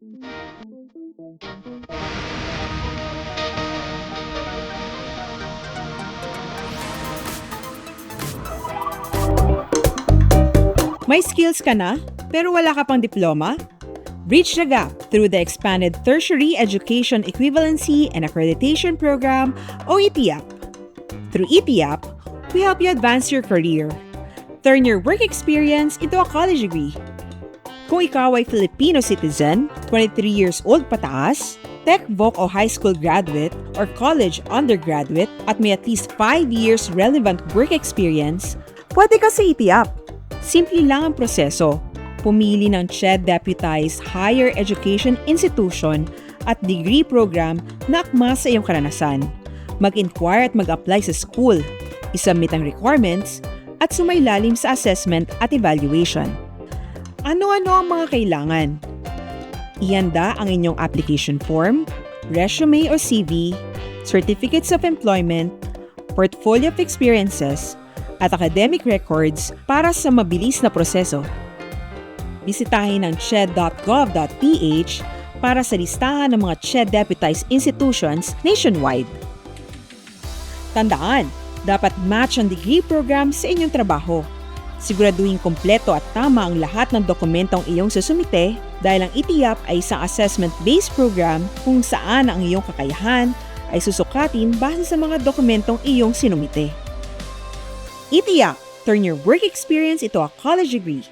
May skills ka na, pero wala ka pang diploma? Bridge the gap through the Expanded Tertiary Education Equivalency and Accreditation Program o ETIAP. Through ETIAP, we help you advance your career. Turn your work experience into a college degree. Kung ikaw ay Filipino citizen, 23 years old pataas, Tech Voc o high school graduate or college undergraduate at may at least 5 years relevant work experience, pwede ka sa ETIAP. Simple lang ang proseso. Pumili ng CHED-deputized higher education institution at degree program na akma sa iyong karanasan. Mag-inquire at mag-apply sa school, isubmit ang requirements, at sumailalim sa assessment at evaluation. Ano-ano ang mga kailangan? Ihanda ang inyong application form, resume o CV, certificates of employment, portfolio of experiences, at academic records para sa mabilis na proseso. Bisitahin ang ched.gov.ph para sa listahan ng mga CHED-deputized institutions nationwide. Tandaan, dapat match ang degree program sa inyong trabaho. Siguraduhin kompleto at tama ang lahat ng dokumentong iyong susumite dahil ang ETIAP ay isang assessment-based program kung saan ang iyong kakayahan ay susukatin base sa mga dokumentong iyong sinumite. ETIAP, turn your work experience into a college degree.